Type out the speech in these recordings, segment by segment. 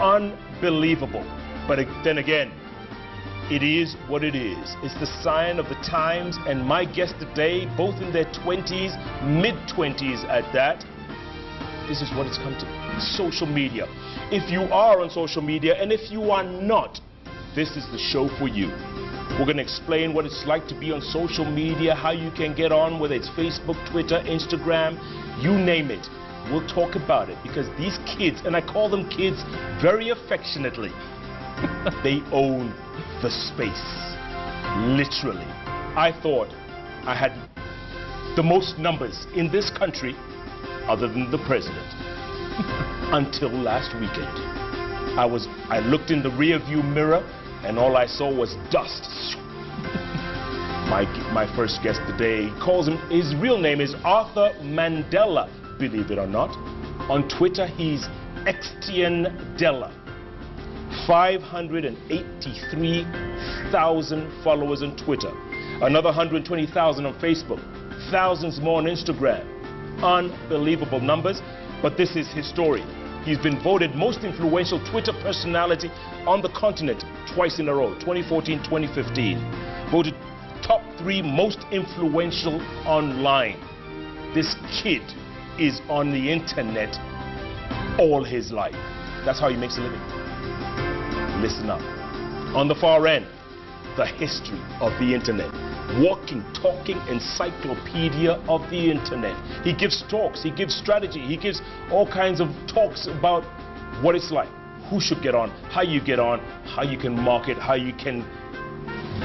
Unbelievable. But then again, it is what it is. It's the sign of the times, and my guests today, both in their 20s, mid-20s at that, this is what it's come to. Social media. If you are on social media, and if you are not, this is the show for you. We're going to explain what it's like to be on social media, how you can get on, whether it's Facebook, Twitter, Instagram, you name it. We'll talk about it, because these kids, and I call them kids very affectionately, they own the space, literally. I thought I had the most numbers in this country other than the president until last weekend. I looked in the rear view mirror and all I saw was dust. My first guest today calls him, his real name is Arthur Mandela, believe it or not. On Twitter he's Xtian Dela. 583,000 followers on Twitter, another 120,000 on Facebook, thousands more on Instagram. Unbelievable numbers, but this is his story. He's been voted most influential Twitter personality on the continent twice in a row, 2014, 2015. Voted top 3 most influential online. This kid is on the internet all his life. That's how he makes a living. Listen up. On the far end, the history of the internet. Walking, talking encyclopedia of the internet. He gives talks, he gives strategy, he gives all kinds of talks about what it's like, who should get on, how you can market, how you can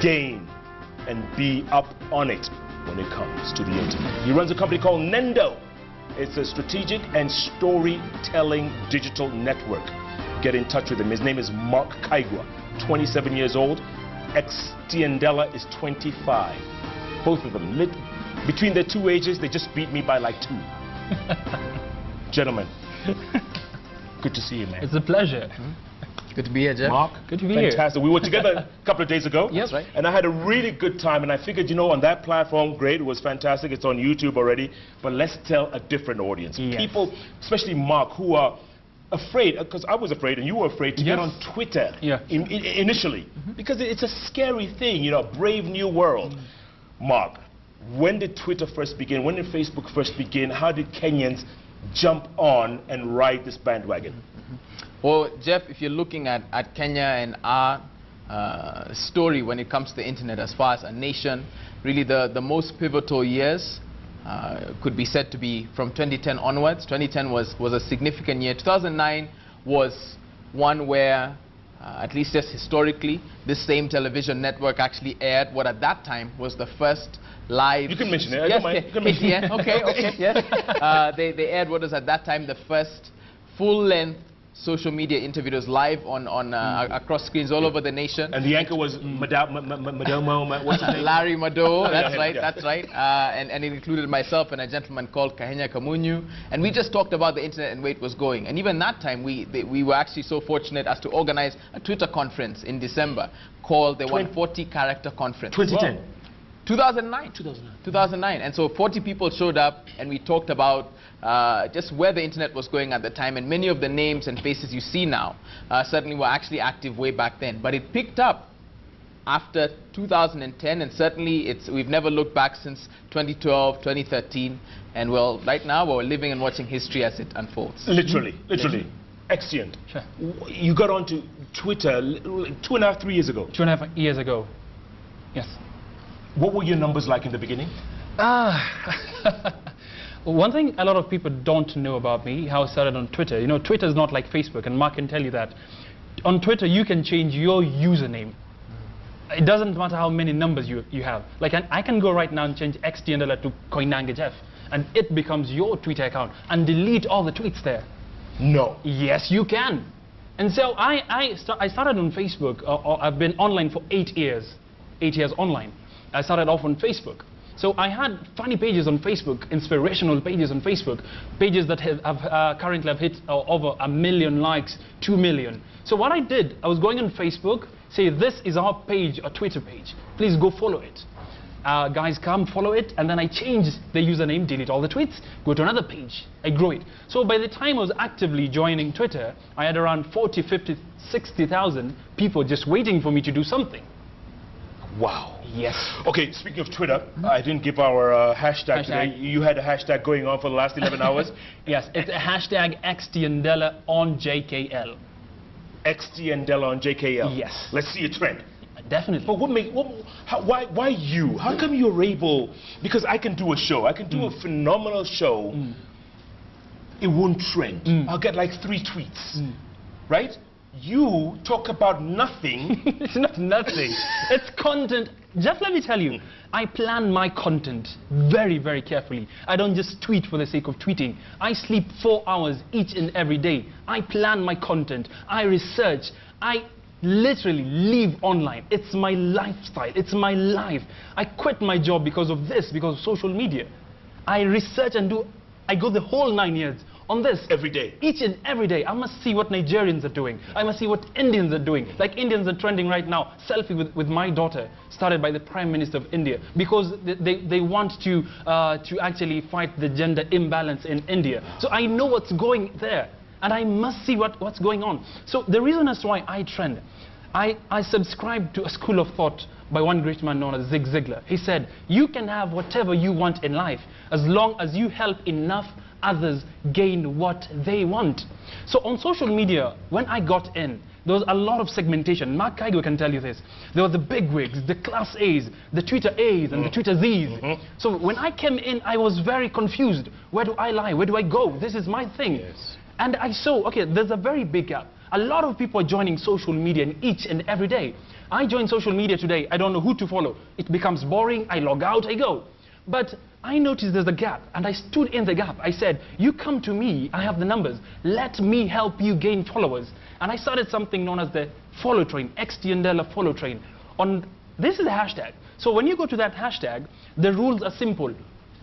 gain and be up on it when it comes to the internet. He runs a company called Nendo. It's a strategic and storytelling digital network. Get in touch with him. His name is Mark Kaigwa, 27 years old. Xtian Dela is 25. Both of them, between their 2 ages, they just beat me by like 2. Gentlemen, good to see you, man. It's a pleasure. Good to be here, Jeff. Mark, good to be here. Fantastic. We were together a couple of days ago. Yes, right. And I had a really good time, and I figured, you know, on that platform, great, it was fantastic. It's on YouTube already. But let's tell a different audience. Yes. People, especially Mark, who are afraid, because I was afraid and you were afraid to get on Twitter initially, because it's a scary thing, you know, a brave new world. Mark, when did Twitter first begin? When did Facebook first begin? How did Kenyans jump on and ride this bandwagon? Well, Jeff, if you're looking at Kenya and our story when it comes to the internet as far as a nation, really the most pivotal years could be said to be from 2010 onwards. 2010 was a significant year. 2009 was one where, at least just historically, this same television network actually aired what at that time was the first live... You can mention it, yes, I don't mind. yeah, okay, yes. They aired what was at that time the first full-length social media interviews live on across screens all over the nation. And the anchor was what's his name? Larry Mado, that's right, that's right. And it included myself and a gentleman called Kenyan. And we just talked about the internet and where it was going. And even that time, we were actually so fortunate as to organize a Twitter conference in December called the 140 Character Conference. 2010? Wow. 2009. And so 40 people showed up and we talked about just where the internet was going at the time, and many of the names and faces you see now certainly were actually active way back then. But it picked up after 2010, and certainly we've never looked back since 2012, 2013, and well, right now we're living and watching history as it unfolds. Literally. Excellent. Sure. You got onto Twitter 2.5, 3 years ago. 2.5 years ago, yes. What were your numbers like in the beginning? One thing a lot of people don't know about me, how I started on Twitter. You know, Twitter is not like Facebook, and Mark can tell you that. On Twitter, you can change your username. It doesn't matter how many numbers you have. Like, I can go right now and change Xtian Dela to Koinange Jeff, and it becomes your Twitter account, and delete all the tweets there. No. Yes, you can. And so I started on Facebook. I've been online for 8 years. 8 years online. I started off on Facebook. So I had funny pages on Facebook, inspirational pages on Facebook, pages that currently have hit over 1 million likes, 2 million. So what I did, I was going on Facebook, say this is our page, our Twitter page. Please go follow it. Guys come, follow it, and then I change the username, delete all the tweets, go to another page, I grow it. So by the time I was actively joining Twitter, I had around 40, 50, 60,000 people just waiting for me to do something. Wow. Yes. Okay, speaking of Twitter, I didn't give our hashtag today. You had a hashtag going on for the last 11 hours. Yes, it's a hashtag Xtian Dela on JKL. Xtian Dela on JKL. Yes. Let's see a trend. Definitely. But why you? How come you're able? Because I can do a show. I can do a phenomenal show. It won't trend. I'll get like 3 tweets. Right? You talk about nothing. It's not nothing. It's content. Just let me tell you, I plan my content very, very carefully. I don't just tweet for the sake of tweeting. I sleep 4 hours each and every day. I plan my content. I research. I literally live online. It's my lifestyle. It's my life. I quit my job because of this, because of social media. I research and I go the whole 9 years on this. Every day. Each and every day. I must see what Nigerians are doing. I must see what Indians are doing. Like Indians are trending right now. Selfie with my daughter, started by the Prime Minister of India, because they want to actually fight the gender imbalance in India. So I know what's going there. And I must see what's going on. So the reason as to why I trend, I subscribe to a school of thought by one great man known as Zig Ziglar. He said, you can have whatever you want in life as long as you help enough others gain what they want. So on social media, when I got in, there was a lot of segmentation. Mark Kaigo can tell you this. There were the bigwigs, the class A's, the Twitter A's, and the Twitter Z's. So when I came in, I was very confused. Where do I lie? Where do I go? This is my thing. Yes. And I saw, okay, there's a very big gap. A lot of people are joining social media each and every day. I join social media today, I don't know who to follow. It becomes boring, I log out, I go. But I noticed there's a gap, and I stood in the gap. I said, you come to me, I have the numbers. Let me help you gain followers. And I started something known as the follow train, Xtian Dela follow train. This is the hashtag. So when you go to that hashtag, the rules are simple.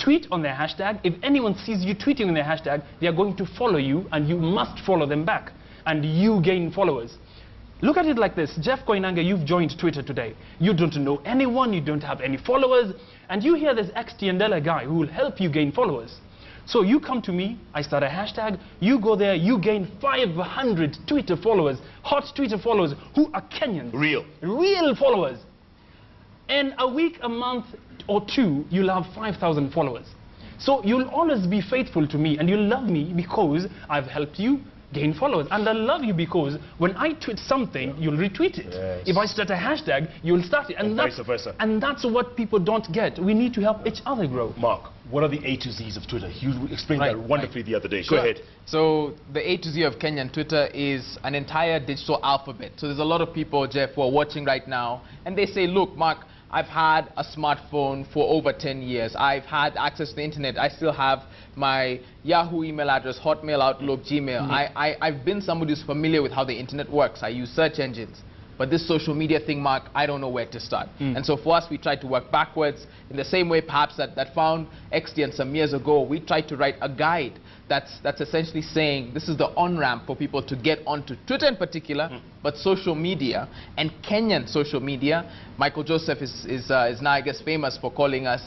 Tweet on their hashtag. If anyone sees you tweeting on their hashtag, they are going to follow you, and you must follow them back. And you gain followers. Look at it like this. Jeff Koinange, you've joined Twitter today. You don't know anyone, you don't have any followers, and you hear this Xtian Dela guy who will help you gain followers. So you come to me, I start a hashtag, you go there, you gain 500 Twitter followers, hot Twitter followers who are Kenyans. Real followers. In a week, a month, or 2, you'll have 5,000 followers. So you'll always be faithful to me, and you'll love me because I've helped you gain followers. And I love you because when I tweet something, you'll retweet it. Yes. If I start a hashtag, you'll start it. And vice versa. And that's what people don't get. We need to help each other grow. Mark, what are the A to Z's of Twitter? You explained that wonderfully the other day. Go ahead. So the A to Z of Kenyan Twitter is an entire digital alphabet. So there's a lot of people, Jeff, who are watching right now, and they say, look, Mark, I've had a smartphone for over 10 years. I've had access to the internet. I still have my Yahoo email address, Hotmail, Outlook, Gmail. I've been somebody who's familiar with how the internet works. I use search engines. But this social media thing, Mark, I don't know where to start. And so for us, we tried to work backwards. In the same way, perhaps, that found Xtian some years ago, we tried to write a guide that's essentially saying this is the on-ramp for people to get onto Twitter in particular, but social media and Kenyan social media. Michael Joseph is now, I guess, famous for calling us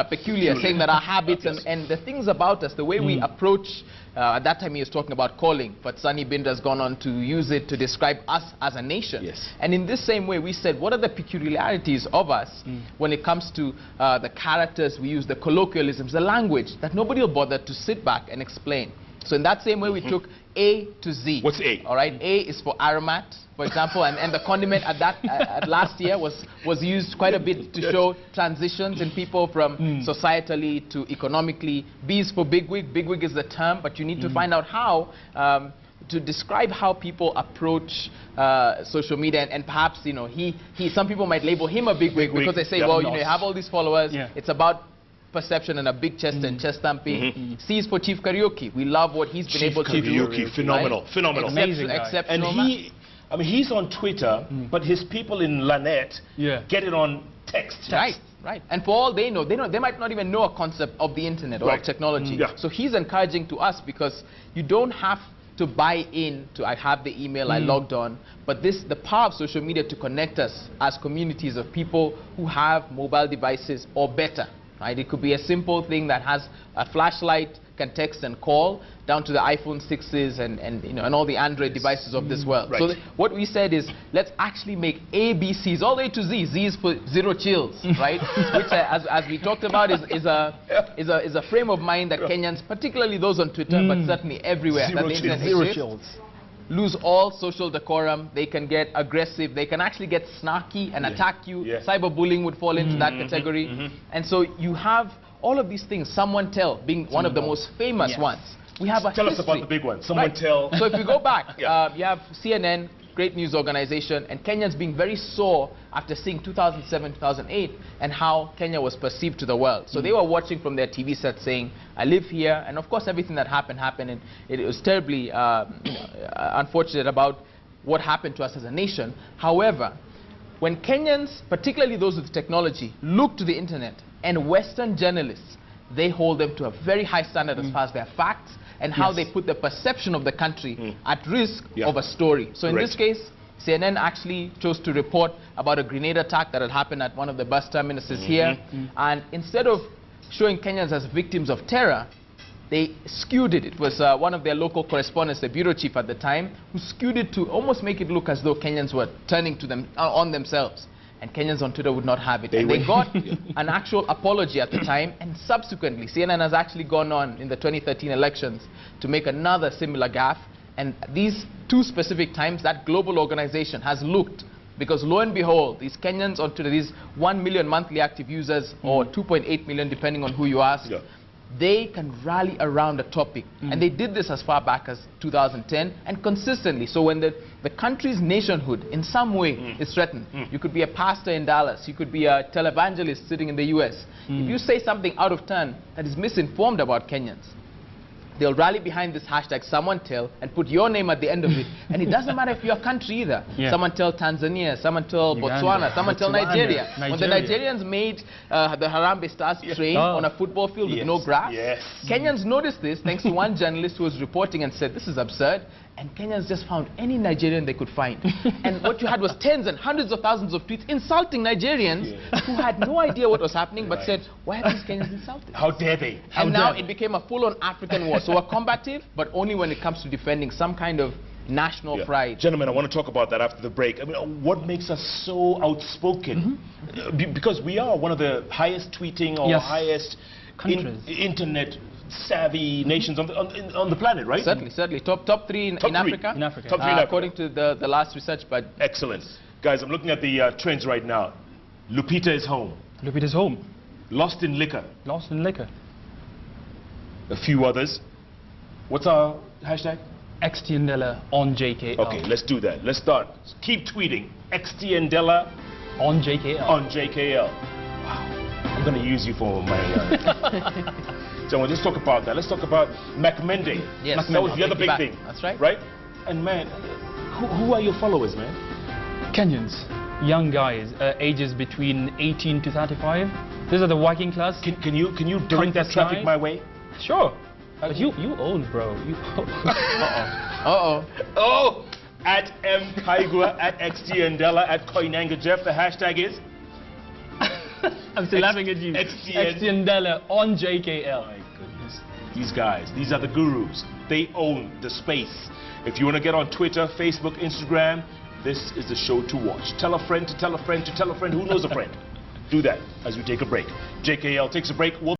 peculiar, saying that our habits and the things about us, the way we approach, at that time he was talking about calling, but Sunny Binder's gone on to use it to describe us as a nation. Yes. And in this same way, we said, what are the peculiarities of us when it comes to the characters we use, the colloquialisms, the language that nobody will bother to sit back and explain. So in that same way, we took A to Z. What's A? All right, A is for aromat, for example, and the condiment at last year was used quite a bit to show transitions in people from societally to economically. B is for bigwig. Bigwig is the term, but you need to find out how to describe how people approach social media, and perhaps, you know, some people might label him a bigwig because they say, well, you know, you have all these followers. It's about perception and a big chest and chest stamping. C is for Chief Karaoke. We love what he's been able to do. Phenomenal, right? phenomenal. Amazing And I mean, he's on Twitter, but his people in Lanette get it on text. Right. And for all they know, they might not even know a concept of the internet or of technology. So he's encouraging to us because you don't have to buy in to I have the email, I logged on, but the power of social media to connect us as communities of people who have mobile devices or better, right? It could be a simple thing that has a flashlight, can text and call, down to the iPhone 6s and all the Android devices of this world. Right. So what we said is, let's actually make ABCs all the way to Z. Z is for zero chills, right? Which, as we talked about, is a frame of mind that Kenyans, particularly those on Twitter, but certainly everywhere, that the internet exists, lose all social decorum. They can get aggressive. They can actually get snarky and attack you. Cyberbullying would fall into that category. And so you have all of these things. Someone Tell being one of the most famous ones. We have a Tell history. us about the big one. Someone Tell. So if you go back, you have CNN, great news organization, and Kenyans being very sore after seeing 2007, 2008, and how Kenya was perceived to the world. So they were watching from their TV set saying, I live here, and of course everything that happened, and it was terribly unfortunate about what happened to us as a nation. However, when Kenyans, particularly those with technology, look to the internet, and Western journalists, they hold them to a very high standard as far as their facts and how they put the perception of the country at risk of a story. So in this case, CNN actually chose to report about a grenade attack that had happened at one of the bus terminuses here. And instead of showing Kenyans as victims of terror, they skewed it. It was one of their local correspondents, the bureau chief at the time, who skewed it to almost make it look as though Kenyans were turning to them on themselves. And Kenyans on Twitter would not have it. They got an actual apology at the time, and subsequently, CNN has actually gone on in the 2013 elections to make another similar gaffe. And these two specific times, that global organization has looked, because lo and behold, these Kenyans on Twitter, these 1 million monthly active users, or 2.8 million, depending on who you ask, they can rally around a topic. And they did this as far back as 2010 and consistently. So when the country's nationhood in some way is threatened, you could be a pastor in Dallas, you could be a televangelist sitting in the US. If you say something out of turn that is misinformed about Kenyans, they'll rally behind this hashtag, Someone Tell, and put your name at the end of it. And it doesn't matter if you're a country either. Someone Tell Tanzania, someone Tell Botswana, someone Tell Nigeria. When the Nigerians made the Harambee Stars train on a football field with no grass, Kenyans noticed this thanks to one journalist who was reporting and said, this is absurd. And Kenyans just found any Nigerian they could find. And what you had was tens and hundreds of thousands of tweets insulting Nigerians who had no idea what was happening, but said, why are these Kenyans insulted? How dare they? And now it became a full-on African war. So we're combative, but only when it comes to defending some kind of national pride. Gentlemen, I want to talk about that after the break. I mean, what makes us so outspoken? Because we are one of the highest tweeting or highest internet savvy nations on the planet, right? Certainly. Top three in Africa. In Africa. Top three in Africa. According to the last research. But excellent. Guys, I'm looking at the trends right now. Lupita is home. Lupita's home. Lost in liquor. Lost in liquor. A few others. What's our hashtag? Xtian Dela on JKL. Okay, let's do that. Let's start. Keep tweeting. Xtian Dela on JKL. On JKL. Wow. I'm going to use you for my... So let's talk about that. Let's talk about Macmende. Yes, that was the other big thing. That's right. Right? And man, who are your followers, man? Kenyans, young guys, ages between 18 to 35. These are the working class. Can you direct that traffic my way? Sure. But you old, bro. You old. Oh! At M Kaigua, at Xtian Dela, at Koinange Jeff. The hashtag is. I'm still laughing at you. Xtian Dela on JKL. My goodness. These guys, these are the gurus. They own the space. If you want to get on Twitter, Facebook, Instagram, this is the show to watch. Tell a friend to tell a friend to tell a friend who knows a friend. Do that as we take a break. JKL takes a break. We'll